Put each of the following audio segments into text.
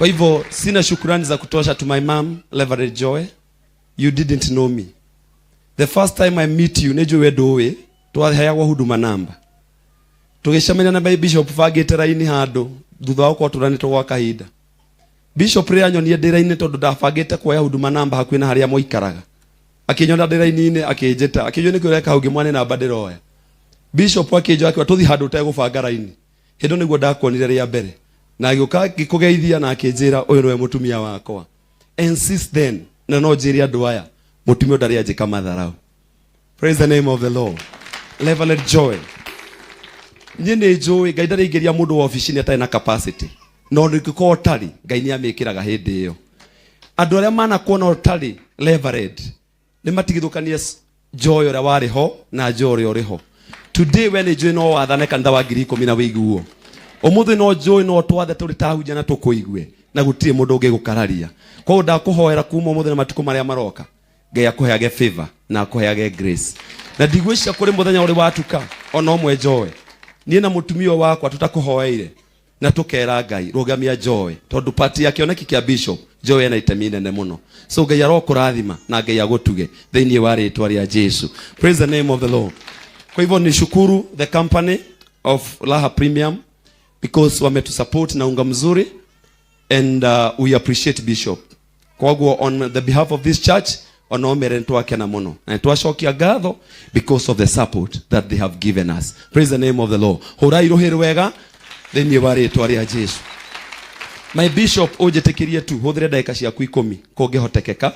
Kwa hivyo sina shukrani za kutosha to my mom, Reverend Joy. You didn't know me. The first time I meet you, nejo wedowe, twaheagwo huduma namba. Tugicamenya na Bishop fagite raini handu, thutha wako turanitwo gwa kahinda. Bishop ria nyonie ndiraini tondu ndafagite kuoya huduma namba hakuhi na haria moikaraga. Akinyona ndiraini-ini akinjita, akinyo nikio reka hauge mwane namba ndiroya. Bishop akinjo akiwa tuthi handu tegubanga raini. Hindo niguo ndakuonire ria mbere. Na agioka gikugeithia na akinjira uyu niwe mutumia wakwa. And since then, na no njiri andu aya, mutumia ndari anjika matharau. Praise the name of the Lord. Reverend Joy. Nyene Joy, Ngai ndaringiria mundu wa office ni atari na capacity. No ndikiko otari, Ngai ni amikiraga hindi iyo. Andu aria mana kuona otari, Reverend, ni matigithukanie Joy ora wari ho na Joy ori ho. Today when Joy no wathane kanitha wa 10,000 wiguo. Omuthe no Joy no twathe turi tahunja na tukuigue na gutire mundu ungigukararia. Kwa hiyo ndakuhoera kuma omuthe na matuko maria maroka. Ngai akuheage favor na akuheage grace. Na ndigwisha kuri muthenya uri watuka ona omwe Joy. Nie na mutumio wakwa tutakuhoeire na tukera Ngai rugamia Joy tondu party yake oneki kia Bishop Joy ena itemi nene muno. So Ngai arokurathima na Ngai agutuge thiini wa ritwa ria Jesu. Praise the name of the Lord. Kwa hivyo nishukuru the company of Raha Premium because wametu support na unga mzuri and we appreciate Bishop. Kwa hivyo on the behalf of this church onomere ntwake na muno na twashokia gatho because of the support that they have given us. Praise the name of the Lord. Horai rohero wega thini wa ritwa ria Jesu. My Bishop ujetikirie tu huthire dakika ciaku 10 kungihotekeka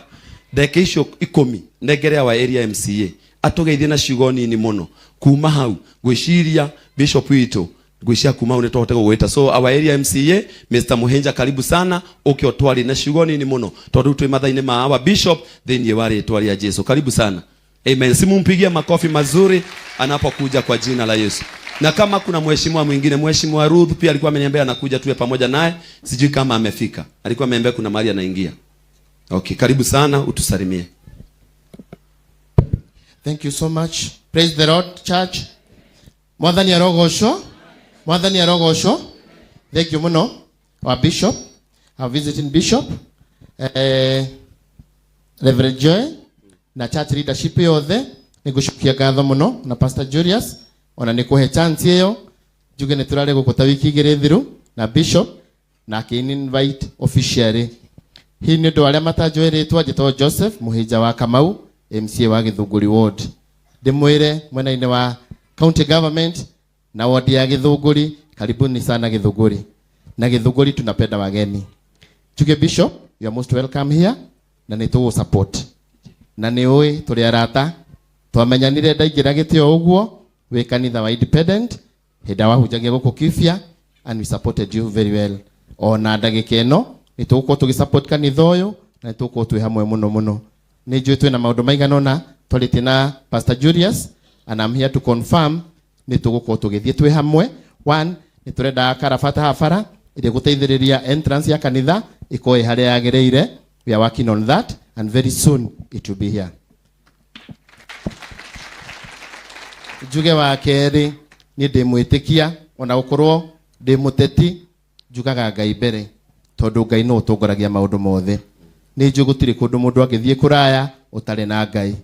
dakika icio 10 negere wa area MCA atugeithie na ciugo nini muno kuma hau gwiciria Bishop witu gwiciria kuma hau nitohote gugwita. So our area MCA Mr. Muhenja karibu sana ukiotwari na ciugo nini muno tondu twi mathaini ma our Bishop thini wa ritwa ria Jesu. Karibu sana. Amen. Simumpigie makofi mazuri anapokuja kwa jina la Yesu. Na kama kuna mheshimiwa mwingine, Mheshimiwa Ruth pia alikuwa ameniambia anakuja tuwe pamoja naye. Sijui kama amefika. Alikuwa ameniambia kuna mahali anaingia. Okay, karibu sana utusalimie. Thank you so much. Praise the Lord, church. Mwathani arogosho. Mwathani arogosho. Thank you muno. Our Bishop, our visiting Bishop, Reverend Joy, na church leadership yothe nigushukia gatho muno na Pastor Julius ona nikuhe chance iyo juge neturare gukuta wiki igire thiru na Bishop na kini invite officially. Hii ni ndo aria matajweretwa jito Joseph Muhija wa Kamau MCA wa Githunguri ward. Ndimwire mwena-ini wa county government na ward ya Githunguri, karibuni sana Githunguri. Na Githunguri tunapenda wageni. Juge Bishop, you are most welcome here na nitugu support. Na ni oi turi arata twamenyanire ndaingira gitio uguo we kanitha wa independent heda wahujagia guku Kifia and we supported you very well. Ona ndagika ino nituguko tugisupport kanitha uyu na nituguko twi hamwe muno muno. Ni njui twi na maundu maigana na twarite na Pastor Julius and I'm here to confirm nituguko tugithie twi hamwe. One, niturenda karabata hafara ile guteithiriria entrance ya kanitha ikoe haria yagereire. We are working on that and very soon it will be here. Juge wa keri ni ndimwitikia ona gukorwo ndimuteti jugaga Ngai mbere tondu Ngai no utongoragia maundu mothe. Ni njugutire kundu mundu agithie kuraya utare na Ngai.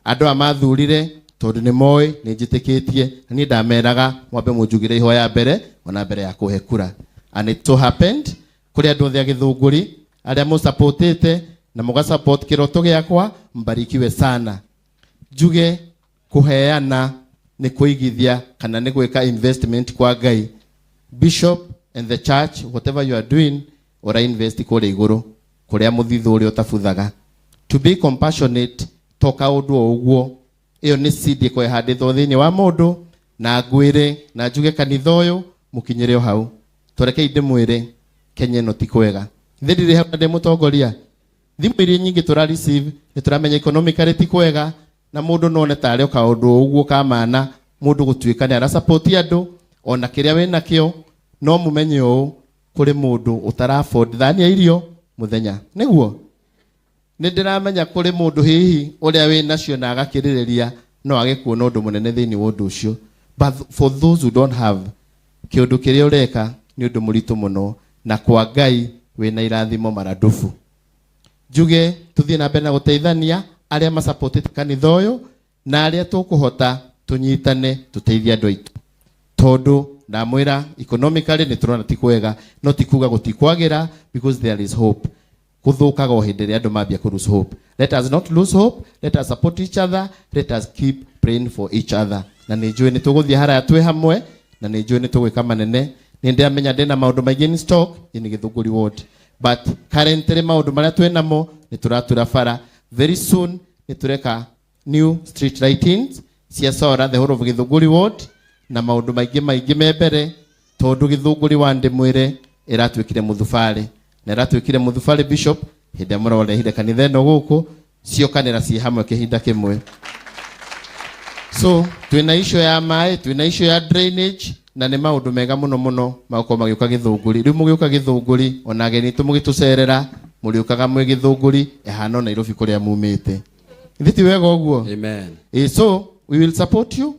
Andu amathurire tondu ni moi ni njitikitie ni ndameraga mwambe munjugire ihoya mbere ona mbere ya kuhe kura. And it so happened kuri andu othe a Githunguri aria mu supportete na muga support kiroto giakwa mbarikiwe sana. Juge kuheana ni kuigithia kana ni gweka investment kwa Ngai. Bishop and the church, whatever you are doing, ora invest kule iguru kuria muthithu uri utafuthaga. To be compassionate toka undu uguo iyo ni seed ko ihandithwo thiini wa mundu na ngwire na njuge kanitha uyu mukinyire hau toreke inde mwire Kenya no tikwega thirire hau ndi mutongoria thimu iri nyingi tura receive ni turamenya economically tikwega na mundu none tare ka undu uguo kamana mundu gutuika ni ara support andu ona kiria we nakio no mumenye u kuri mundu utara afford thani ya irio muthenya niguo ni ndiramenya kuri mundu hihi uria we nacio na agakirireria no agikuona undu munene thiini wa undu ucio. But for those who don't have kiundu kiria ureka ni undu muritu muno na kwa Ngai wina irathimo maradufu. Njuge tuthie na mbere na guteithania aria ma supported kanitha uyu na aria tukuhota tunyitane tuteithie andu aitu, tondu ndamwira economically ni turona ti kwega, no ti kuga gutikwagira, because there is hope. Kuthukaga o hindi ria andu mambia ku lose hope. Let us not lose hope, let us support each other, let us keep praying for each other. Na ni njui ni tuguthie haraya twi hamwe, na ni njui ni tugwika manene. Ni ndiamenya ndina maundu maingi in stock in Githunguri ward, but currently maundu maria twi namo ni turatura bara. Very soon ni tureka new street lightings cia solar the whole of Githunguri ward, na maundu maingi membere, tondu Githunguri ward mwire iratwikire muthubari, na iratwikire muthubari bishop hindi amurore hinde kanitha no guku cio kanira ci hamwe kihinda kimwe. So twina issue ya mai, twina issue ya drainage, na ni maundu mega muno mako magiuka Githunguri. Riu mugiuka Githunguri ona ageni tumugitucerera muriukaga mwe Githunguri ehano Nairobi kuria mumite. Thiti wega uguo. Amen. So we will support you,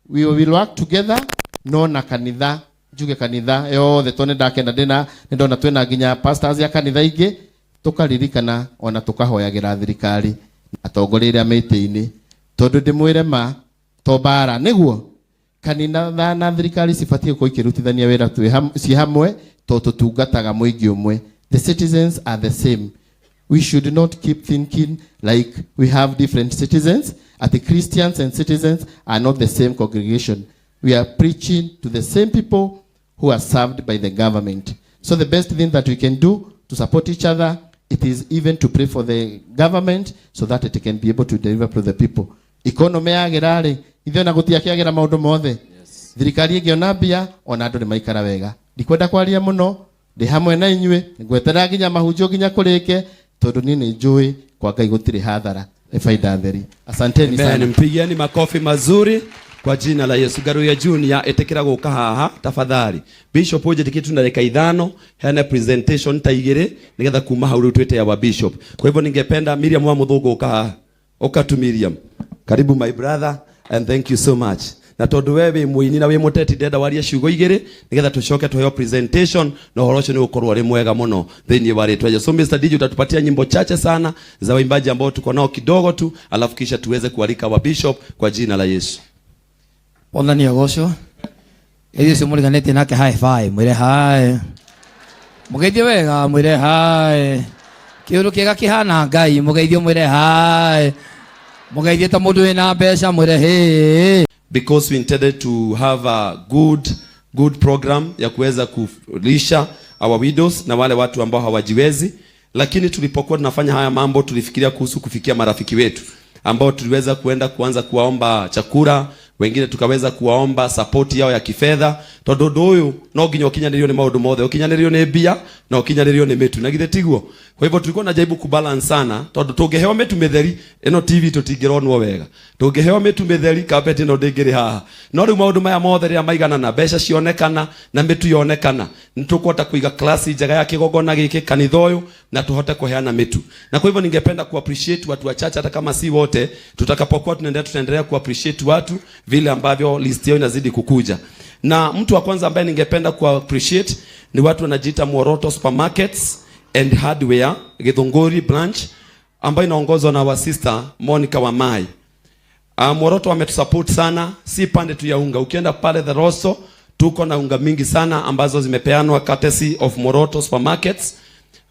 we will work together. No na kanitha, njuge kanitha yothe tone ndakenda ndina ndona twena nginya pastors ya kanitha ingi tukaririkana ona tukahoyagira thirikari atongoria miti-ini, tondu ndimwire ma tobara niguo kanitha na thirikari cibatie ko ikirutithania wira ci hamwe to tutungataga muingi umwe. The citizens are the same. We should not keep thinking like we have different citizens. At the Christians and citizens are not the same congregation. We are preaching to the same people who are served by the government. So the best thing that we can do to support each other, it is even to pray for the government so that it can be able to deliver to the people. Economy agirari ithe na gutia kiagira maundu mothe. Thirikari ingiona mbia ona andu ni maikara wega. Ndikwenda kwaria muno, ndi hamwe na inyue, ngwetera nginya mahunjio nginya kurike, tondu ni njui kwa Ngai gutiri hathara faida theri. Asanteni sana. Mpigieni makofi mazuri kwa jina la Yesu. Garuya Junior etekera guka haha tafadhali. Bishop uje tikitu na dakika 5 hana presentation taigire nigetha kuma hauru twete ya wa bishop. Kwa hivyo ningependa Miriam wa Muthugu uka okatu Miriam. Karibu my brother and thank you so much. Na tondu wewe muini na we muteti ndenda waria ciugo igire nigetha tucoke tuheo presentation na horocho ni ukorwo ri mwega muno thini wa ritwa Yesu. So Mr. DJ utatupatia nyimbo chache sana za waimbaji ambao tuko nao kidogo tu, alafu kisha tuweze kualika wa bishop kwa jina la Yesu. Ona ni ogosho edi se muriganete nake high five mwire hai mugeithie wega mwire hai kiuru kiega kihana Ngai mugeithie mwire hai mugeithie ta mundu wina mbeca mwire he. Because we intended to have a good program ya kuweza kulisha our widows na wale watu ambao hawajiwezi, lakini tulipokuwa tunafanya haya mambo tulifikiria kuhusu kufikia marafiki wetu ambao tuliweza kuanza kuwaomba chakula, wengine tukaweza kuwaomba support yao ya kifedha. Tondu uyu no nginya ukinyanirio ni maundu mothe, ukinyanirio ni bia na ukinyanirio ni mitu na githe tiguo. Kwa hivyo tulikuwa najaribu kubalance sana, tondu tungeheo mitu mitheri eno TV tutingironwo wega, tungeheo mitu mitheri carpet no ndingiri haha. No riu maundu maya mothe ria maigana na mbeca cionekana na mitu yonekana, nitukwota kuiga class njega ya kigogona giki kanitha uyu na tuhote kuheana mitu. Na kwa hivyo ningependa ku appreciate watu wachache, hata kama si wote, tutakapokuwa tunaendelea ku appreciate watu vile ambavyo list yao inazidi kukuja. Na mtu wa kwanza ambaye ningependa ku appreciate ni watu wanajiita Moroto Supermarkets and Hardware Githunguri branch ambayo inaongozwa na wa sister Monica Wamai. Moroto wametusupport sana, si pande tu ya unga. Ukienda pale The Rosso tuko na unga mingi sana ambazo zimepeanwa courtesy of Moroto Supermarkets.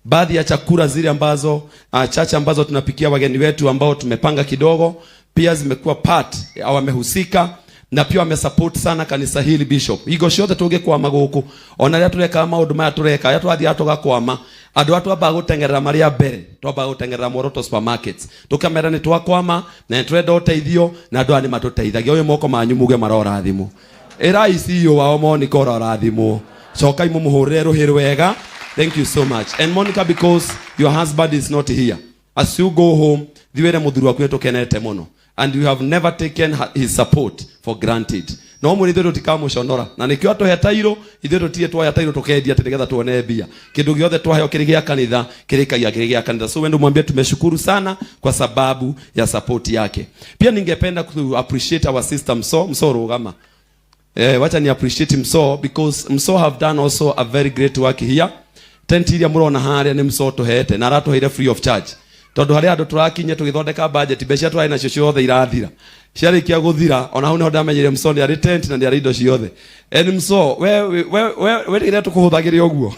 Baadhi ya chakula zile ambazo chache ambazo tunapikia wageni wetu ambao tumepanga kidogo pia zimekuwa part wamehusika, na pia wamesupport sana kanisa hili bishop. Igo shote tuge kwa maguku ona ria tureka maundu maya tureka ya twathi atoga kwama andu atu aba gutengerera maria mbere twaba gutengerera Moroto Supermarkets tukamera ni twakwama na twenda uteithio na andu ani matuteithagia uyu moko manyu muge marora thimu era icio wao Monica orora thimu cokai mumuhurire ruhi rwega. Thank you so much. And Monica, because your husband is not here, as you go home thiwere muthuru waku tukenete muno, and you have never taken his support for granted. No muri thero tikamushonora na nikio atohe tairo ithero tie twa tairo tukendia tigetha tuone bia kindu giothe twaheo kirigia kanitha kirikagia kirigia kanitha. So wendo mwambie tumeshukuru sana kwa sababu ya support yake. Pia ningependa ku appreciate our sister Mso Rugama. Wacha ni appreciate Mso because Mso have done also a very great work here. tent iria murona haria ni msoto hete na aratuheire free of charge tondu haria andu turakinya tugithondeka budget mbeca twaina nacio ciothe irathira ciarikia guthira ona hau niho ndamenyire msoni ari tent na ndiari indo ciothe eni mso we ire tukuhuthagiria uguo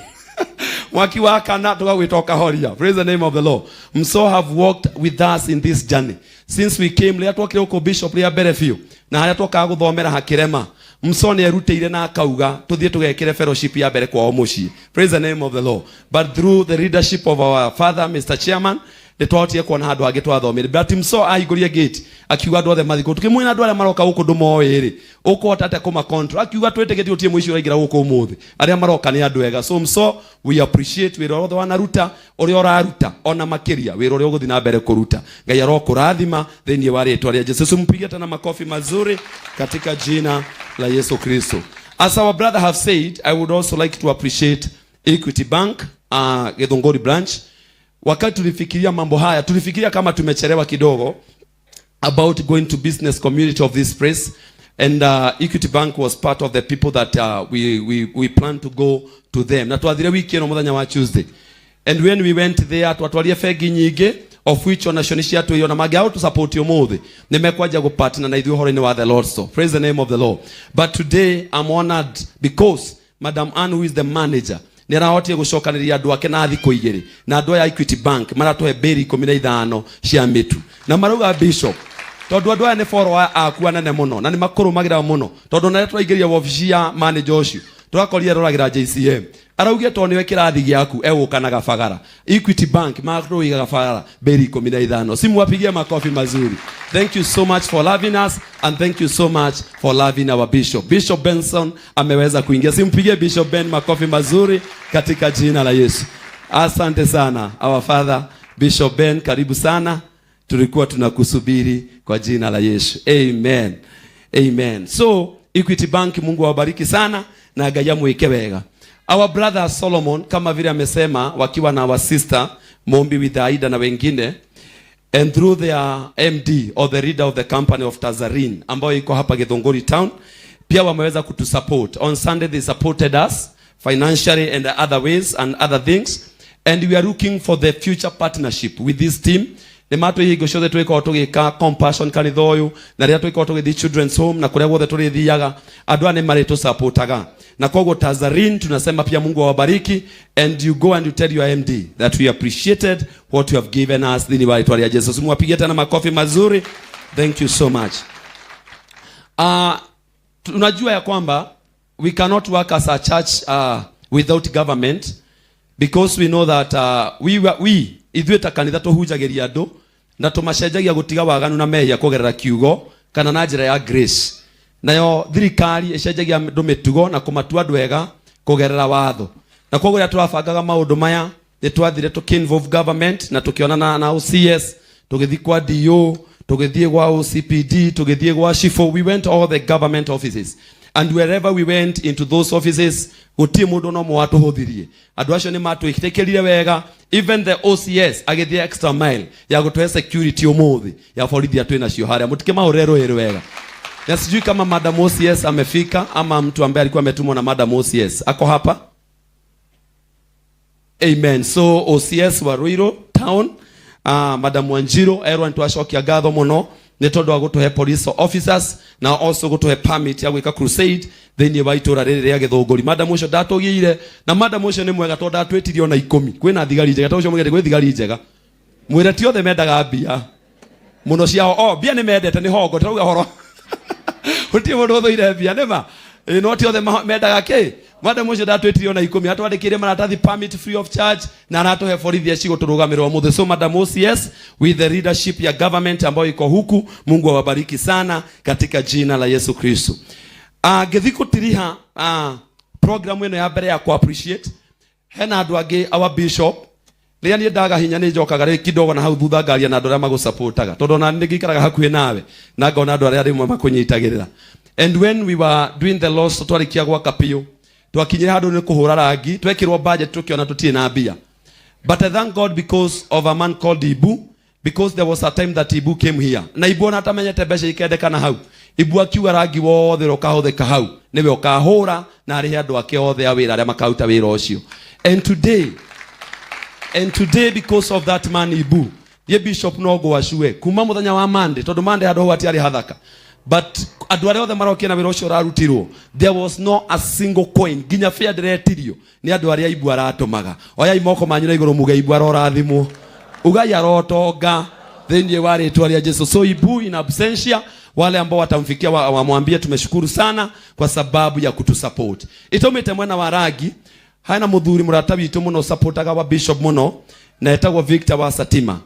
mwaki wa kana tugagwitoka horia. Praise the name of the Lord. Mso have walked with us in this journey since we came ria twokire uko bishop ria mbere fiu na haria twokaga guthomera hakirema mso ni erutĩire na akauga tuthie tugekire fellowship ya mbere kwao mucii. Praise the name of the Lord. But through the leadership of our father Mr. Chairman nitwahotie kuona handu hangi twathomire but mso ahingũrie gate akiuga andũ othe mathiko tukimwina andũ arĩa maroka gũkũ ndũmoĩ-rĩ ũkũhota atĩa kũma control akiuga twĩtĩkĩtie ũtie mũici ũraingĩra gũkũ ũmũthĩ arĩa maroka nĩ andũ ega. So mso we appreciate wĩra wothe wanaruta ũrĩa ũraruta ona makĩria wĩra ũrĩa ũgũthiĩ na mbere kũruta. Ngai arokũrathima thĩinĩ wa rĩĩtwa rĩa Jesũ. Mpige tena makofi mazuri katika jina la Yesu Kristo. As our brother have said, I would also like to appreciate Equity Bank Githunguri branch. Wakati tulifikiria mambo haya tulifikiria kama tumechelewa kidogo about going to business community of this place and Equity Bank was part of the people that we plan to go to them. Na twathire wiki no muthenya wa Tuesday and when we went there twatwarie fegi nyingi of which ona cio cia tuiona magiao to support umuthi nimekwaja go partner na ithuĩ horo-inĩ wa the Lord. So praise the name of the Lord. But today I'm honored because Madam Ann, who is the manager, ni arahotie gucokanĩria andũ ake na thikũ igĩrĩ na andũ ya Equity Bank maratuhe beri 15 cia mitu na marauga bishop tondu andũ aya nĩ follower aku anene muno na nĩ makũrũmagĩra muno tondu na twaingĩria wabici ya manager ũcio twakorire roragira JCM araugire to niwe kirathi giaku egũkanaga bagara Equity Bank marũigaga bagara beri 15. Simwapigie makofi mazuri. Thank you so much for loving us and thank you so much for loving our bishop. Bishop Benson ameweza kuingia. Simpigie Bishop Ben makofi mazuri katika jina la Yesu. Asante sana our father Bishop Ben, karibu sana. Tulikuwa tunakusubiri kwa jina la Yesu. Amen. Amen. So Equity Bank, Mungu awabariki sana na Ngai amweke wega. Our brother Solomon kama vile amesema wakiwa na our sister Mombi with Aida na wengine and through their MD or the leader of the company of Tazarin ambayo iko hapa Githunguri town pia wameweza kutusupport. On Sunday they supported us financially and other ways and other things and we are looking for the future partnership with this team. Nĩ matũihingo ciothe twĩkoo tũgĩka compassion kanitha ũyũ na rĩrĩa twĩkoo tũgĩthiĩ children's home na kũrĩa guothe tũrĩthiaga andũ aya nĩ marĩtũsupportaga na koguo Tazarin tunasema pia Mungu awabariki and you go and you tell your MD that we appreciated what you have given us thini wa rĩtwa rĩa Jesũ. Mwapigie tena makofi mazuri. Thank you so much. Tunajua ya kwamba we cannot work as a church without government because we know that we ithuĩ ta kanitha tũhunjagĩria andũ na tũmacenjagia gũtiga waganu na mehia kũgerera kiugo kana na njĩra ya grace. Nayo thirikari ĩcenjagia andũ mĩtugo na kũmatua andũ ega kũgerera watho. Na koguo rĩrĩa tũrabangaga maũndũ maya nĩ twathire tũkĩ-involve government na tũkĩonana na OCS, tũgĩthiĩ kwa DO, tũgĩthiĩ gwa OCPD, tũgĩthiĩ gwa Shifo. We went all the government offices and wherever we went into those offices gutie mundu no mwatuhuthirie andu acio ni matwikirikirire wega. Even the OCS agithie extra mile ya gutuhe security umuthi ya borithi atwina cio haria mutike mahurero ere wega. Na sijui kama Madam OCS amefika ama mtu ambaye alikuwa ametumwa na Madam OCS ako hapa. Amen. So OCS wa Ruiru town Madam Wanjiro erwa ntwashokia gatho muno ni tondu wa gutuhe police officers na also gutuhe permit ya gwika crusade thini wa itura riri ria Githunguri. Madam ucio ndatugire na Madam ucio ni mwega tondu ndatwetirio na 10 kwina thigari njega tondu ucio mwende gwi thigari njega mwire ti othe mendaga mbia muno ciao mbia ni mendete ni hongo tirauga horo uti mundu uthuire mbia nima no ti othe mendaga ki. Madam ucio ndatwetirio na 10 atwandikire maratathi permit free of charge na anatuhe borithi acio guturugamirwa muthe. So Madam OCS with the leadership ya government ambayo iko huku, Mungu awabariki sana katika jina la Yesu Kristo. Githiko tiriha program eno ya mbere ya ku appreciate hena andu angi our bishop ria ni ndaga hinya ni njokaga ri kidogo na hau thutha ngaria na andu aria magusupportaga tondu na ndigikaraga hakuhi nawe na ngona andu aria rimwe makunyitagirira. And when we were doing the loss twarikia gwaka pio twakinyira handu ni kuhura rangi twekirwo budget tukiona tutie na mbia. But I thank God because of a man called Ibu, because there was a time that Ibu came here na Ibu na atamenyete mbeca ikendekana hau ibu akiuga rangi wothe ukahũthĩka hau niwe ukahũra na arihe andũ ake othe a wĩra arĩa makauta wĩra ũcio. And today because of that man Ibu, ye bishop no go ashue kuma muthenya wa Monday tondu Monday handũ hau hatiarĩ hathaka, but andũ arĩa othe marokia na wĩra ũcio ũrarutirwo, there was no a single coin nginya fare ndĩretirio nĩ andũ arĩa Ibu aratũmaga. Oyai moko manyu na igũrũ muge Ibu arorathimwo, ugai arotonga thĩinĩ wa rĩtwa rĩa Jesu. So Ibu in absentia, wale ambao watamfikia wamwambie tumeshukuru sana kwa sababu ya kutusupport. Itomete mwena wa Ragi haina muthuri murata witu muno supportaga wa bishop muno na etagwo Victor wa Satima.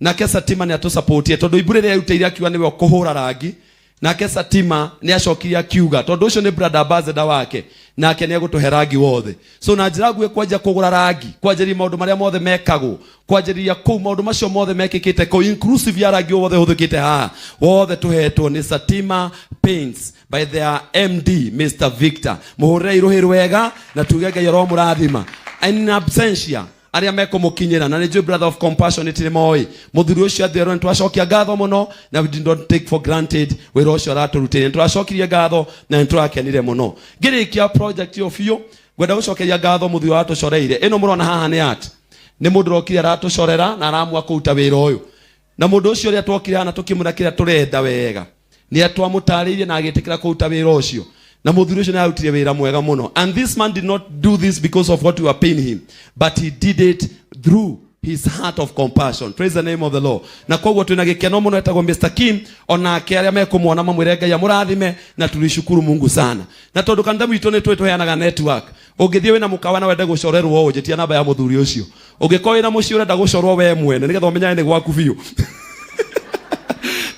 Nake Satima ni atusupport tondu Ibu rĩrĩa yautĩire akiuga niwe kuhura Ragi, nake Satima ni acokirie akiuga tondu ucio ni brother ambassador wake nake ni egũtũhe Ragi wothe. So na njĩra nguhĩ kwanja kũgũra Ragi, kwanjĩrĩria maũndũ marĩa mothe mekagwo, kwanjĩrĩria kũu maũndũ macio mothe mekĩkĩte kũu inclusive ya Ragi wothe hũthĩkĩte haha wothe tũhetwo nĩ Satima Paints by their MD Mr. Victor. Mũhũrĩre irũhĩ rwega na tuge Ngai aromũrathima. In absentia aria mekumũkinyĩra na nĩ brother of compassion nĩ moĩ mũthuri ũcio atherwo nĩtwacokia ngatho mũno na we did not take for granted wĩra ũcio aratũrutĩire, nĩtwacokirie ngatho na nĩtũrakenire mũno. Ngĩrĩkia project yo biũ ngwenda gũcokeria ngatho mũthuri watũcoreire. Ĩno mũrona haha nĩ art, nĩ mũndũ rokire aratũcorera na aramua kũruta wĩra ũyũ, na mũndũ ũcio ũrĩa twokire hana tũkĩmũra kĩrĩa tũrenda wega nĩ atwamũtarĩirie na agĩtĩkĩra kũruta wĩra ũcio, na mũthuri ũcio nĩ arutire wĩra mwega mũno. And this man did not do this because of what we were paying him, but he did it through his heart of compassion. Praise the name of the Lord. Na koguo twina gĩkeno mũno etagwo Mr. Kim, onake arĩa mekumwona mamwĩre Ngai amũrathime na tulishukuru Mungu sana. Na tondu kanitha witũ nĩ tũheanaga network, ũngĩthiĩ wĩna mũkawa na wende gũcorerwo ũũ njĩtia namba ya mũthuri ũcio, ũngĩkorwo wĩna mũciĩ ũrenda gũcorwo we mwene nĩgetha ũmenyane nĩ gwaku biũ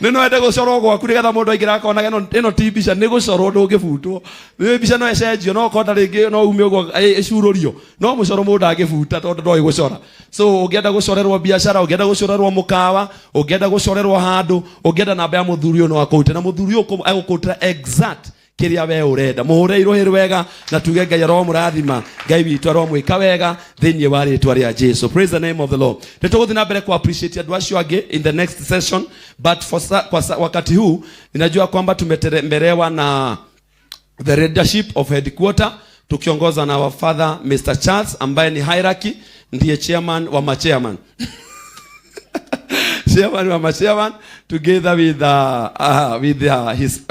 nino ende gũcorwo gwaku nĩgetha mũndũ aingĩra akona ĩno ti mbica, nĩ gũcorwo ndũngĩbutwo. Nĩ mbica no ecenjio, no konda rĩngĩ no ume ũguo ĩcurũrio, no mũcoro mũndũ angĩbuta tondu ndoĩ gũcora. So ũngĩenda gũcorerwo biacara, ũngĩenda gũcorerwo mũkawa, ũngĩenda gũcorerwo handũ, ũngĩenda namba ya mũthuri ũyũ no akũrute, na mũthuri ũyũ agũkũrutĩra exact kĩrĩa we ũrenda. Mũhũre irũhĩ rwega na tuge Ngai aromũrathima, Ngai witũ aromwĩka wega thĩinĩ wa rĩtwa rĩa Jesu. Praise the name of the Lord. Nĩtũgũthiĩ na mbere ku appreciate andũ acio angĩ in the next session, but kwa wakati huu ninajua kwamba tumetembelewa na the leadership of headquarter tukiongoza na our father Mr. Charles ambaye ni hierarchy, ndiye chairman wa machairman chairman wa machairman together with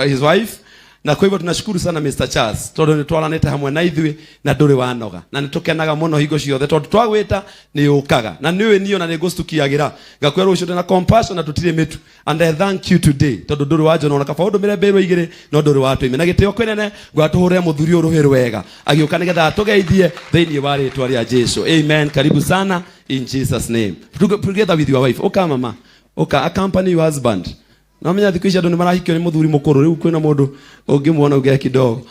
his wife. Na kwa hivyo tunashukuru sana Mr. Charles tondu nĩ twaranĩte hamwe na ithuĩ na ndũrĩ wanoga, na nĩtũkenaga mũno hingo ciothe tondu twagwĩta nĩ ũkaga na nĩwe niyo na nĩngũcitukiagĩra ngakwĩra ũcio na compassion na tũtirĩ mĩtu. And I thank you today tondu ndũrĩ wanjona ona kaba ũndũ mĩrembe ĩrwo igĩrĩ no ndũrĩ watũime na gĩtĩo kĩnene gwatũhũrĩre mũthuri ũrũhĩ rwega agĩũka nĩgetha atũgeithie thĩinĩ wa rĩtwa rĩa Jesu. Amen. Karibu sana in Jesus name. Together with your wife. Oka mama, oka accompany your husband. Na menya thikũ ici andũ nĩ marahikio nĩ mũthuri mũkũrũ, rĩu kwĩna mũndũ ũngĩmuona ũgĩa kidogo.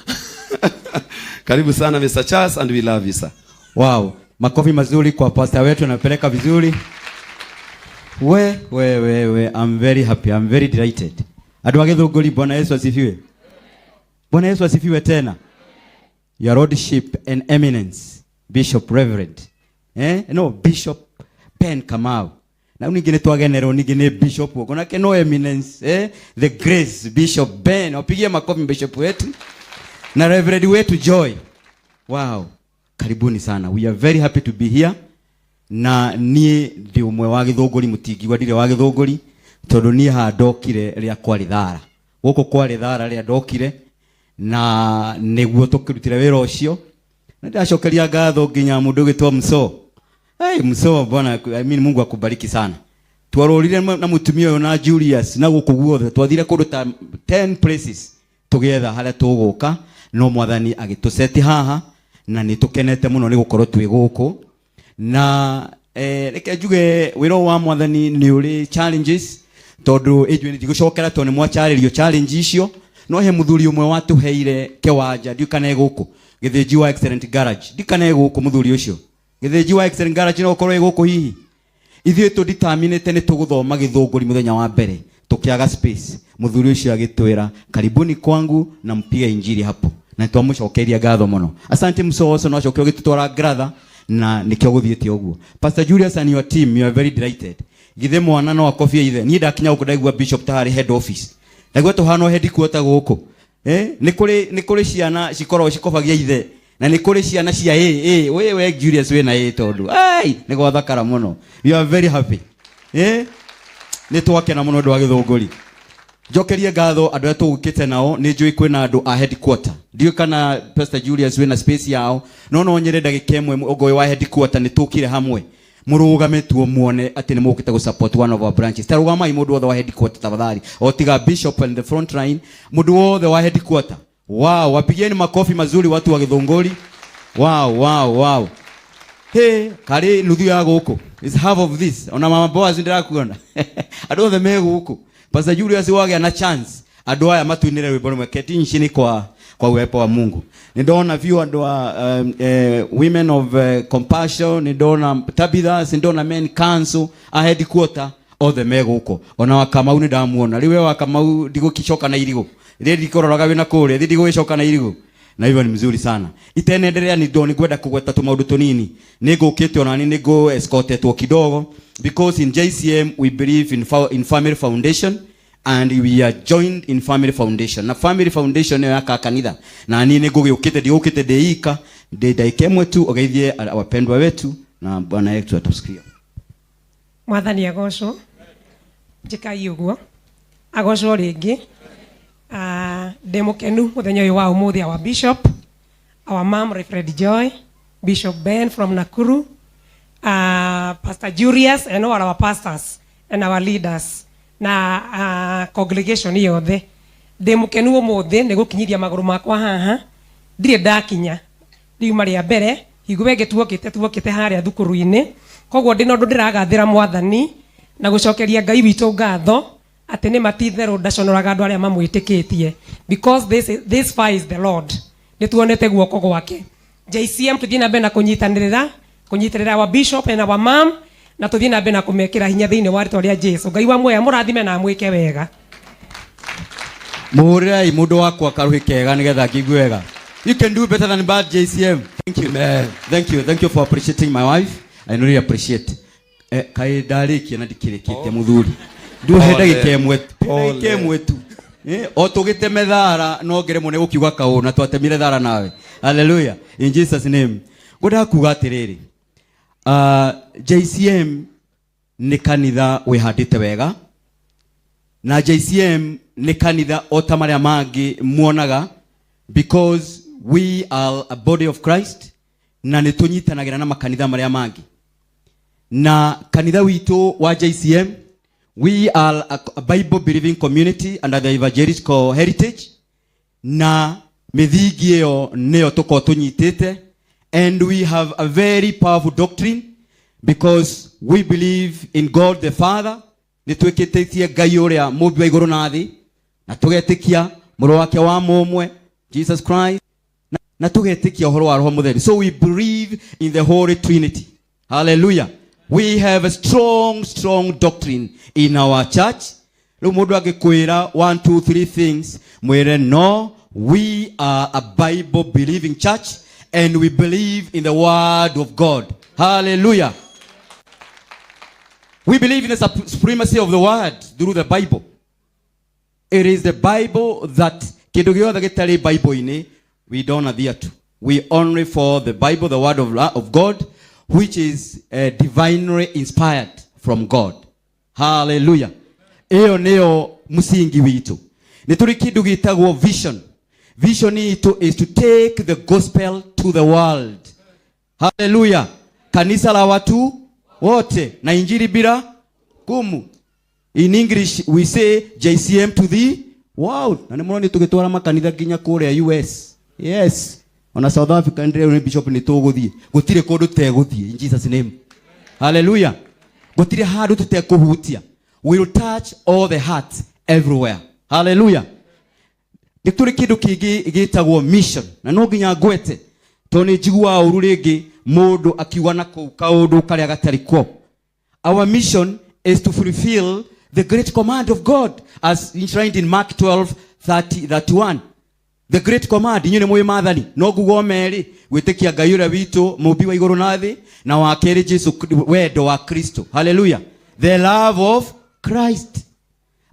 Karibu sana Mr. Charles and we love you sir. Wow, makofi mazuri kwa pastor wetu, anapeleka vizuri. I'm very happy, I'm very delighted. Andũ a Gĩthũngũri, Bwana Yesu asifiwe. Bwana Yesu asifiwe tena. Your Lordship and Eminence, Bishop Reverend. Bishop Ben Kamau. Na uningine twagenerwo ningine bishop wako na keno eminence the grace Bishop Ben. Wapigie makofi bishop wetu na Reverend wetu Joy. Wow, karibuni sana. We are very happy to be here. Na nie ndi umwe wa Gĩthũngũri, mutingi wa ndire wa Gĩthũngũri tondu nie ha ndokire ria kwari thara guko kwari thara ria ndokire na niguo tukirutire wira ucio na ndacokeria ngatho nginya mundu gitwa Mso. Hey, Mso bwana, Mungu akubariki sana. Twarorire na mutumia uyu na Julius na guku guothe twathire kundu ta 10 places together haria tuguka no mwathani agituceti haha na nitukenete muno ni gukorwo twi guku na reke njuge wira wa mwathani ni uri challenges tondu ijwe ndigũcokera tondu mwacharirio challenge icio no he muthuri umwe watuheire kiwanja ndikane guku Gĩthĩnji wa Excellent Garage ndikane guku muthuri ucio Gĩthĩnji wa Excellent Garage no korwo guku hihi ithuĩ tu determinate ni tuguthoma Gĩthũngũri muthenya wa mbere tukiaga space muthuri ucio agitwira karibuni kwangu na mpige injili hapo na twamucokeria ngatho muno. Asante Msoso no acokio gitutwara gratha na nikio guthiĩte ũguo. Pastor Julius and your team, you are very delighted. Githe mwana no akofia ithe ni ndakinya guku ndaigua bishop tahari head office Nagwe tuhano headquarter guku ni kuri ciana cikoro cikobagia ithe na ni kuri ciana cia we Julius we na tondu ai ni gwathakara muno. You are very happy ni twakena muno ndu wa Githunguri. Jokerie ngatho andu atu ukite nao ni njui kwina andu a headquarter ndio kana Pastor Julius we na space yao no nyere ndagika imwe ugoe wa headquarter ni tukire hamwe murugame tuo muone ati ni mukite gu support one of our branches. Tarugama i mundu wothe wa headquarter tafadhali o tiga bishop and the front line mundu wothe wa headquarter. Wow, wapigieni makofi mazuri watu wa Githunguri. Wow. Hey, kare nuthu ya guku is half of this. Ona mama Boaz ndirakuona andu othe me guku. Pastor Julius wage na chance andu aya matuinire rwimbo rumwe keti nchini kwa uwepo wa Mungu. Nindona view andu women of compassion, nindona Tabitha, nindona men council a headquarter othe me guku. Ona Wakamau ndamuona riwe Wakamau ndigukicoka na irigo redi kororaga wina kure thidi gwicoka na irigo na hivyo ni mzuri sana. Itenendelea ni ndo nigwenda kugweta tu maundu tunini nigukite ona ni nigo escortetwo kidogo because in JCM we believe in family foundation and we are joined in family foundation. Na family foundation ya kanitha na ni nigukite diukite deika de daikemwe tu ogeithie wapendwa wetu na Bwana yetu atusikia. Mwathani agocwo jikai uguo agocwo ringi. Demokenu muthenya uyu wa umuthi our bishop, our mom Reverend Joy, Bishop Ben from Nakuru, Pastor Julius and all our pastors and our leaders na congregation yothe. Demokenu umuthi ni gukinyithia maguru makwa haha ndire ndakinya riuma ria mbere higuwege tuokite haria thukuru-ini koguo ndi no ndiragathira Mwathani na gucokeria Ngai witu ngatho ati ni matithero ndaconoraga andu aria mamwitikitie because this fire is the Lord. Nituonete guoko gwake. JCM tuthie na mbere na kunyitanirira wa bishop na wa mam na tuthie na mbere na kumekira hinya thiini wa ritwa ria Jesu. Ngai wa muoya murathime na mwike wega. Murai mundu wakwa karuhi kega nigetha ngigue wega. You can do better than bad JCM. Thank you man. Thank you for appreciating my wife. I really appreciate. Kai dariki na dikirikite muthuri. Nduhenda gikemwe tu o tugite methara no ngere mune gukiuga kaũ na twatemire thara nawe. Hallelujah in Jesus name. Ngoda kuga atiriri JCM ni kanitha wihandite wega na JCM ni kanitha ota maria mangi muonaga because we are a body of Christ na nitunyitanagira na makanitha maria mangi na kanitha witu wa JCM. We are a Bible believing community under the evangelical heritage na mithigi yo neo tuko tunyitite and we have a very powerful doctrine because we believe in God the Father. Nitwikitetie Ngai uria mumbi wa iguru na thi na tugetikia muru wake wa mumwe Jesus Christ na tugetikia uhoro wa Roho Mutheru. So we believe in the Holy Trinity. Hallelujah. We have a strong doctrine in our church. Mundu agikwira 1 2 3 things mwire no, we are a Bible believing church and we believe in the word of God. Hallelujah. We believe in the supremacy of the word through the Bible. It is the Bible that kindu giothe gitari Bible ini we don't adhere to. We only for the Bible, the word of God, which is divinely inspired from God. Hallelujah. Eyo neo musingi witu. Nituri kindu gitagwo vision. Vision is to take the gospel to the world. Hallelujah. Kanisa la watu wote na injili bila gumu. In English we say JCM to the world. Na nimoni tugitwara makanitha ginya kure US. Yes. Ona South Africa ndire bishop ni tuguthie. Gutire kundu teguthie in Jesus name. Hallelujah. Gutire handu tutekuhutia. We will touch all the hearts everywhere. Hallelujah. Gituri kindu kingi gitagwo mission. Na no ginya gwete. Toni jigwa ururingi mundu akiwa na kaundu karia gatari ko. Our mission is to fulfill the great command of God as enshrined in Mark 12:30-31. The great command inyune moyo mathani no gugo meri gwitikia Ngai uria witu mumbi wa iguru na thi na wa keri Jesu wendo wa Kristo. Hallelujah. The love of Christ.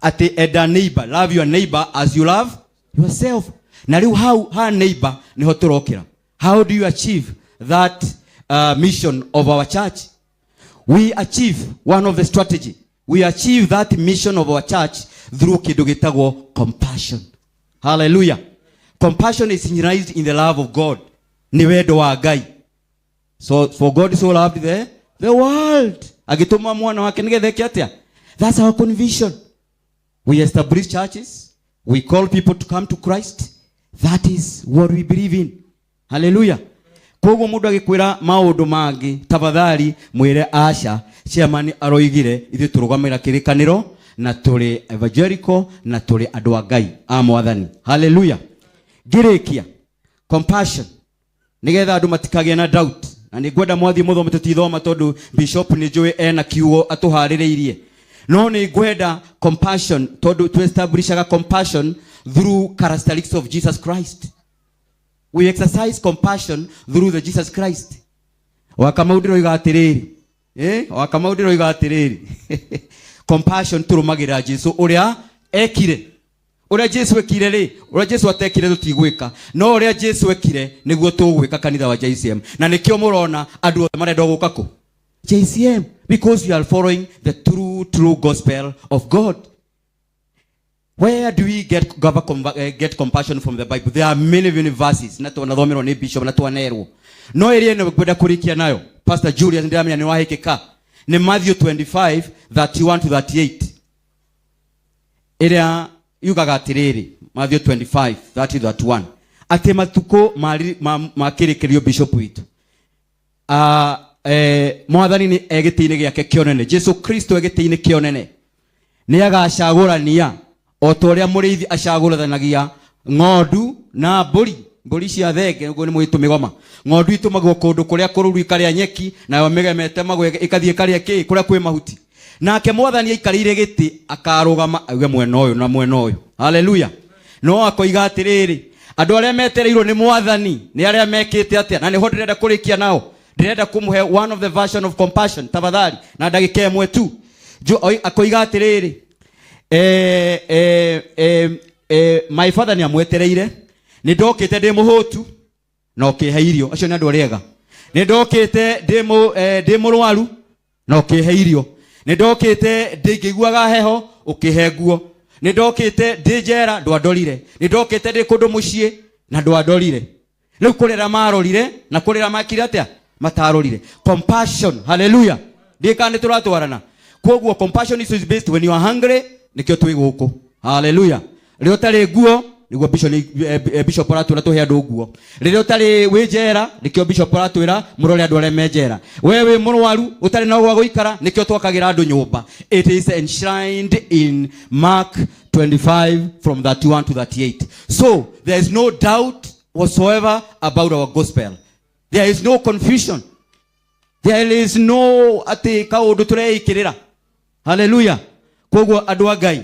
ati enda neighbor, love your neighbor as you love yourself. Na riu how ha neighbor niho turokira. How do you achieve that mission of our church? We achieve one of the strategy. We achieve that mission of our church through kindu gitagwo compassion. Hallelujah. Compassion is symbolized in the love of God. Ni wendo wa Ngai. So for God so loved the world. Agituma mwana wake nigethe kiatia. That's our conviction. We establish churches. We call people to come to Christ. That is what we believe in. Hallelujah. Koguo mundu agikwira maundu mangi tafadhali mwire aca chairman aroigire ithu turugamira kirikaniro na turi evangelical na turi andu a Ngai a mwathani. Hallelujah. Girikia compassion nigetha andu matikagie na doubt na ningwenda mwathie muthome tutithoma tondu bishop ni njui ena kiugo atuhaririirie. No ningwenda compassion tondu to establish a compassion through characteristics of Jesus Christ. We exercise compassion through the Jesus Christ. Wakamaudiro igatiriri. Wakamaudiro igatiriri. Compassion turumagira Jesu uria ekire. Uria Jesu ekire ri, uria Jesu atekire tutigwika. No uria Jesu ekire niguo tugwika kanitha wa JCM. Na nikio murona andu othe marenda guka ku JCM because you are following the true gospel of God. Where do we get compassion from the Bible? There are many verses. Na tunathomero ni bishop na tuanerwo. No area ene gwenda kurikia nayo. Pastor Julius ndiamenya ni wahikika. Ni Matthew 25:31 to 38. Area yugaga atiriri. Matthew 25:30 to 31. Ati matuko makirikirio bishop witu. Mwathani ni egitiine giake kionene. Jesu Kristo egitiine kionene. Ni agacagurania o toria muriithi acaguranagia ng'ondu na mburi cia thenge ngo ni mwitu migoma. Ng'ondu itumagwo kundu kuria kururu ikaria nyeki na yo migemete magwe ikathie karia ki kuria kwi mahuti. Nake mwathani aikarire giti akarugama auge mwena uyu na mwena uyu. Hallelujah. No akoiga atiriri andu aria metereirwo ni mwathani ni aria mekite atia na niho ndirenda kurikia nao. Ndirenda kumuhe one of the version of compassion tafadhali na ndagika imwe tu. Akoiga atiriri my father ni amwetereire ni ndokite ndi muhutu no kihe irio acio ni andu ariega ni ndokite ndi murwaru no kihe irio ni ndokite ndingiguaga heho ukihe nguo ni ndokite ndi njera ndwandorire ni ndokite ndi kundu mucie na ndwandorire riu kurira marorire na kurira makire atia matarorire. Compassion. Hallelujah. Ndikane turatwarana koguo compassion is based when you are hungry nikio twi guku. Hallelujah. Rio tari nguo niguo bishop aratwira tuhe andu nguo. Rio tari wijera nikio bishop aratwira murore andu aria menjera. Wewe murwaru utari na gwa guikara nikio twakagira andu nyumba. It is enshrined in Mark 25 from 31 to 38. So there is no doubt whatsoever about our gospel. There is no confusion. There is no ati kaundu tureikirira. Hallelujah. Koguo andu a Ngai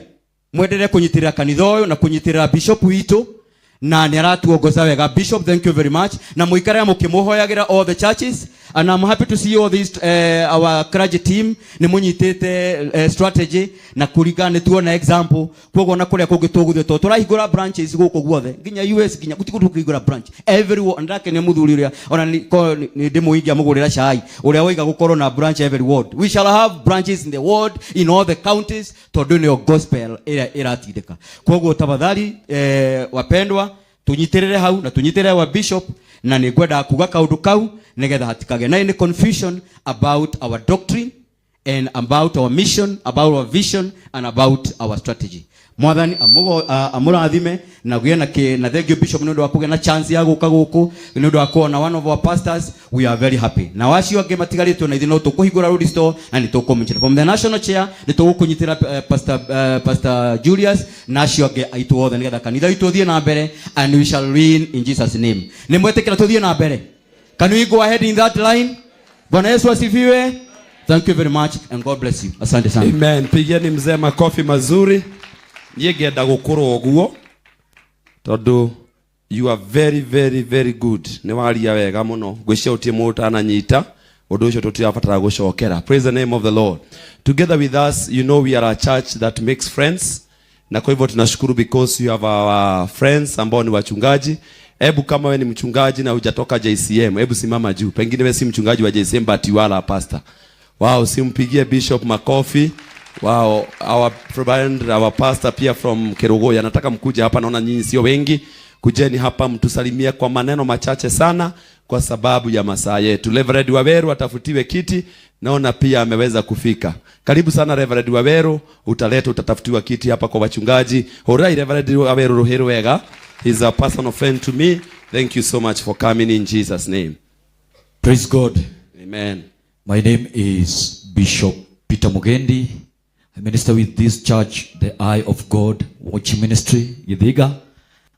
mwendere kunyitirira kanitha uyu na kunyitirira bishop witu na ni aratuongoza wega. Bishop, thank you very much. Na muikare mukimuhoyagira all the churches and I'm happy to see all this our clergy team ni munyitite strategy na kuringana tuona example koguo na kuria kungi tuguthio to turahingura branches guku guothe nginya US nginya gutikutu kuhingura branch everywhere ndake ni muthuri uria ona ni ndimuingia mugurira cai uria wiga gukorwo na branch every ward. We shall have branches in the world in all the counties to do your gospel iratindika. Koguo tafadhali wapendwa tunyitirire hau na tunyitirire wa bishop na ningwenda kuga kaundu kau nigetha hatikage na any confusion about our doctrine and about our mission, about our vision and about our strategy. Mwathani amurathime na guye na thank you bishop nundu wa kuge na chance ya guka guku nundu wa kuona one of our pastors. We are very happy. Na wacio ange matigaritwo na ithino tukuhingura road store na nitukumunjira from the national chair nitukunyitira pastor Julius na acio ange aitu othe nigetha kanitha itu thie na mbere and we shall win in Jesus name. Ni mwetekera tuthie na mbere. Can we go ahead in that line? Bwana Yesu asifiwe. Thank you very much and God bless you. Asante sana. Amen. Pigeni mzee makofi mazuri. Niegenda gukorwo guo tondu you are very very very good. Ni waria wega muno. Gwicia utie muta na nyita Undu ucio tutirabatara gucokera. Praise the name of the Lord. Together with us, you know we are a church that makes friends. Na kwa hivyo tunashukuru because you have our friends ambao ni wachungaji. Hebu kama wewe ni mchungaji na hujatoka JCM, hebu simama juu. Pengine wewe si mchungaji wa JCM but you are a pastor. Wow, simpigie Bishop makofi. Wow, our friend, our pastor pia from Kerugoya. Nataka mkuje hapa, naona nyinyi sio wengi. Kujeni hapa mtusalimie kwa maneno machache sana kwa sababu ya masaa yetu. Reverend Waweru atafutiwe kiti, naona pia ameweza kufika. Karibu sana Reverend Waweru, utatafutiwa kiti hapa kwa wachungaji. Alright, Reverend Waweru Ruheru wega. He's a personal friend to me. Thank you so much for coming in Jesus name. Praise God. Amen. My name is Bishop Peter Mugendi. I minister with this church, the Eye of God Watch Ministry, Githiga.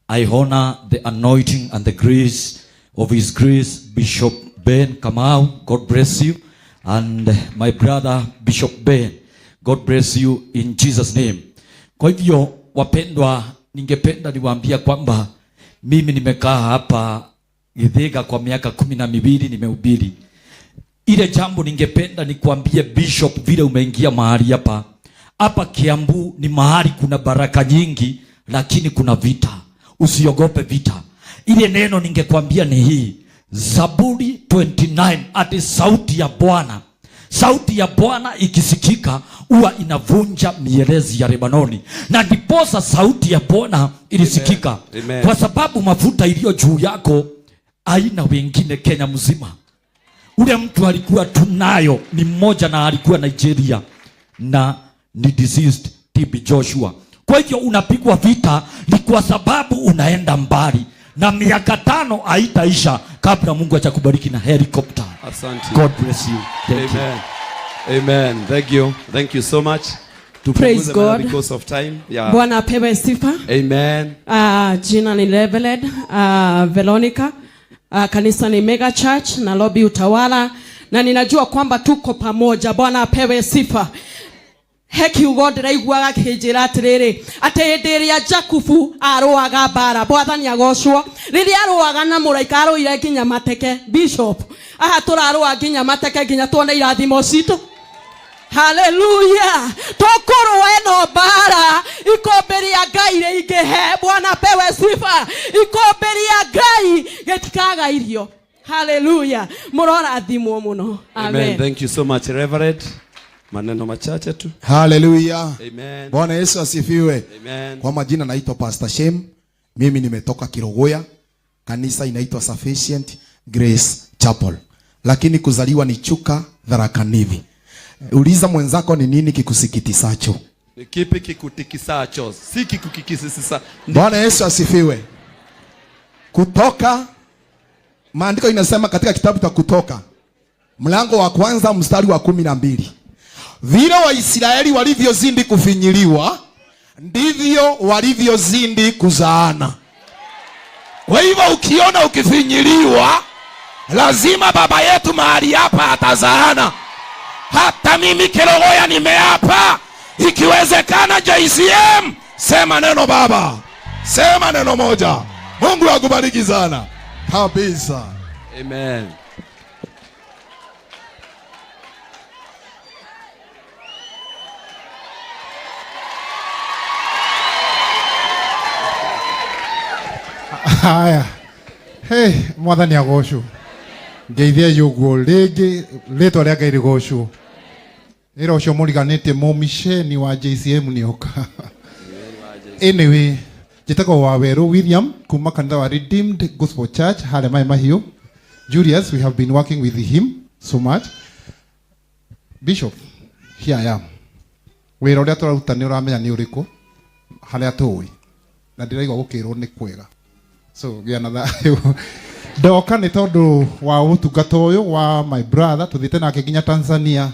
I honor the anointing and the grace of His grace, Bishop Ben Kamau. God bless you. And my brother, Bishop Ben. God bless you in Jesus name. Kwa hivyo, wapendwa, ningependa niwaambia kwamba mimi nimekaa hapa Githiga kwa miaka 12 nimehubiri. Ile jambo ningependa nikuambie Bishop, vile umeingia mahali hapa. Hapa Kiambu ni mahali kuna baraka nyingi, lakini kuna vita. Usiogope vita. Ile neno ningekwambia ni hii. Zaburi 29, ati sauti ya Bwana. Sauti ya Bwana ikisikika huwa inavunja mielezi ya Lebanoni. Na ndiposa sauti ya Bwana ilisikika. Amen. Kwa sababu mafuta iliyo juu yako haina wengine Kenya mzima. Ule mtu alikuwa tunayo ni mmoja na alikuwa Nigeria na ni deceased TB Joshua. Kwa hivyo unapigwa vita ni kwa sababu unaenda mbali na miaka 5 haitaisha kabla Mungu atakubariki na helicopter. Asante. God bless you. Thank Amen. Amen. Thank you. Thank you so much. To Praise God. Because of time. Yeah. Bwana apewe sifa. Amen. Jina ni Reverend Veronica. Kanisa ni Mega Church na Lobby Utawala, na ninajua kwamba tuko pamoja. Bwana apewe sifa. Heki ugode raiguaga kijira atiriri ati hindiri ya Jakubu aroaga bara bwathani agocwo riria aroaga na muraika aroire nginya mateke. Bishop aha turaroa nginya mateke nginya tuone irathimo citu. Hallelujah. Tokoro eno bara ikomberi ya Ngai riingihe. Bwana apewe sifa. Ikomberi ya Ngai getikaga irio. Hallelujah. Murora thimo muno. Amen. Thank you so much Reverend. Maneno machache tu. Hallelujah. Amen. Bwana Yesu asifiwe. Amen. Kwa majina naitwa Pastor Shem. Mimi nimetoka Kirogoya. Kanisa inaitwa Sufficient Grace Chapel. Lakini kuzaliwa ni Chuka, Tharaka Nithi. Uliza mwenzako ni nini kikusikitisacho? Ni kipi kikutikisacho? Si kikukikisisa. Bwana Yesu asifiwe. Kutoka, maandiko inasema katika kitabu cha Kutoka mlango wa 1 mstari wa 12. Vile Waisraeli walivyozidi kufinyiliwa ndivyo walivyozidi kuzaana. Kwa hivyo ukiona ukifinyiliwa lazima baba yetu mahali hapa atazaana. Hata mimi Kirogoya nimeapa, ikiwezekana JCM, sema neno baba, sema neno moja. Mungu akubariki sana kabisa. Amen. Haya. Hey, mwathani agocwo. Ngeithia yuguo rigi ritwa ria Ngai rigocwo. Ira ucio muriganite momisheni wa JCM nioka. Anyway, jitako Waweru William kuma kanitha wa Redeemed Gospel Church hale mai mahiu. Julius, we have been working with him so much. Bishop, here I am. Wira uria turaruta ni uramenya ni uriku haria tuwi na ndiraigwa gukirwo ni kwega. So gĩa na thayo. Ndoka nĩ tondũ wa ũtungata ũyũ wa my brother tũthiĩte nake nginya Tanzania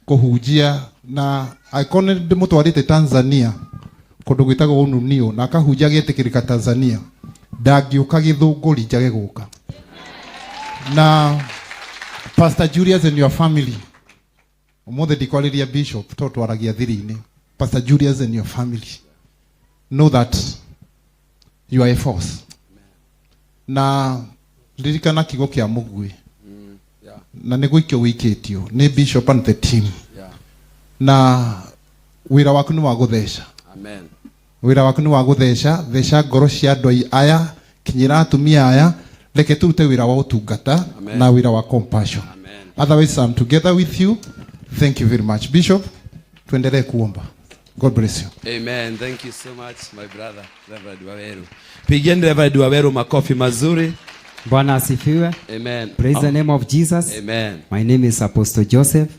kũhunjia, na aikone ndĩmũtwarĩte Tanzania kũndũ gwĩtagwo Ununio, na akahunjia gĩtĩkĩrĩka Tanzania. Ndangĩũka Gĩthũngũri njage gũka. Na Pastor Julius and your family, ũmũthĩ ndikwarĩria Bishop tondũ twaragia thiri-inĩ. Pastor Julius and your family, know that you are a force. Na ririkana kigo kia Mugwe. na nä gå ikio wä ikä tio nä bishop and the team Yeah. na wä ra waku nä wa gå theca Amen. wä ra waku nä wa gå theca ngoro cia andå aya kinyä ra atumia aya reke tå rute wä ra wa å tungata Amen. na wä ra wa compassion. Amen. Otherwise I'm together with you. Thank you very much Bishop, tuendelee kuomba. God bless you. Amen. Thank you so much my brother Reverend Waweru. Pigieni Reverend Waweru makofi mazuri. Bwana asifiwe. Amen. Praise the name of Jesus. Amen. My name is Apostle Joseph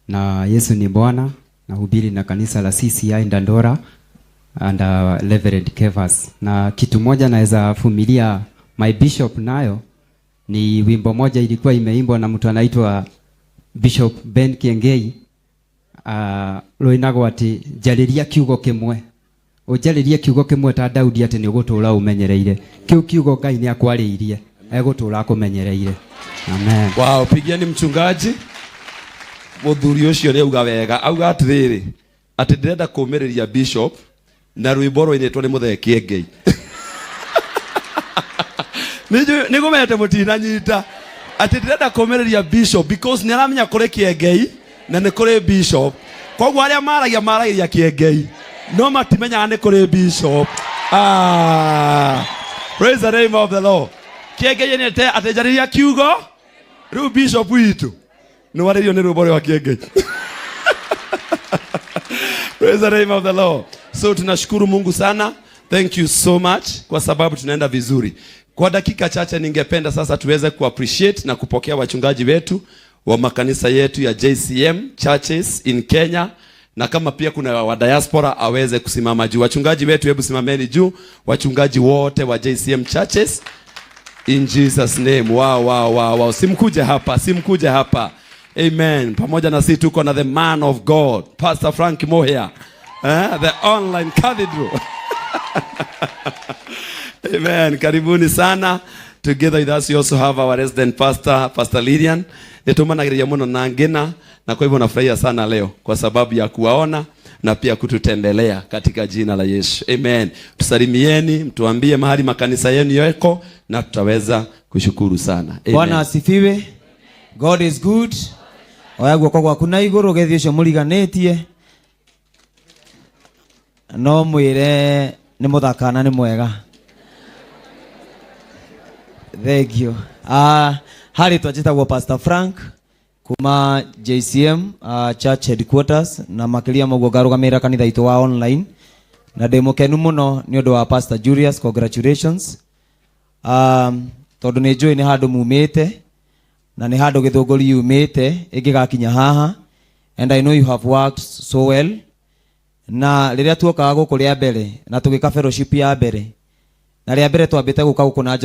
na Yesu ni Bwana, na hubiri na kanisa la CCI Dandora and Reverend Kevas. Na kitu moja naweza fumilia my bishop nayo ni wimbo moja ilikuwa imeimbwa na mtu anaitwa Bishop Ben Kiengei. Loinago ati jariria kiugo kimwe. Ujariria kiugo kimwe ta Daudi ati ni gutura umenyereire. Kiu kiugo Ngai ni akwariirie. Egutura kumenyereire. Amen. Wow, pigieni mchungaji. Muthuri ucio ri auga wega, auga atiriri ati ndirenda kuumiriria bishop na rwimbo rwinitwo ni Muthee Ngai. Nigumete mutina nyita ati ndirenda kuumiriria bishop because ni aramenya kuri Kiengei na ni kuri bishop. Koguo aria maragia Kiengei no matimenyaga ni kuri bishop. Praise the name of the Lord. Kiengei ni te atejariria kiugo riu bishop witu no waririo ni rwimbo rwa Kiengei. Praise the name of the Lord. So tunashukuru Mungu sana. Thank you so much kwa sababu tunaenda vizuri. Kwa dakika chache ningependa sasa tuweze kuappreciate na kupokea wachungaji wetu wa makanisa yetu ya JCM churches in Kenya, na kama pia kuna wa diaspora aweze kusimama juu. Wachungaji wetu hebu simameni juu, wachungaji wote wa JCM churches in Jesus name. Wow. Simkuje hapa. Amen. Pamoja na sisi tuko na the man of God, Pastor Frank Mohia, the online cathedral. Amen. Karibuni sana. Together with us we also have our resident pastor, Pastor Lydian. Nitumanagiria muno na ngina, na kwa hivyo nafurahia sana leo kwa sababu ya kuwaona na pia kututembelea katika jina la Yesu. Amen. Tusalimieni, mtuambie mahali makanisa yenu yako na tutaweza kushukuru sana. Amen. Bwana asifiwe. God is good. Oya guoko gwaku na iguru gethi ucio muriganetie. No mwire ni muthaka na ni mwega. Thank you. Hali twachitagwo Pastor Frank kuma JCM church headquarters na makiria mogo garugamira kanitha itu wa online, na ndimukenu muno ni undu wa Pastor Julius. Congratulations. Tondu ni njui ni handu mumite na ni handu githunguri yumite ingigakinya haha, and I know you have worked so well. Na riria tuokaga guku ria mbere na tugika fellowship ya mbere na ria mbere twambite guka guku na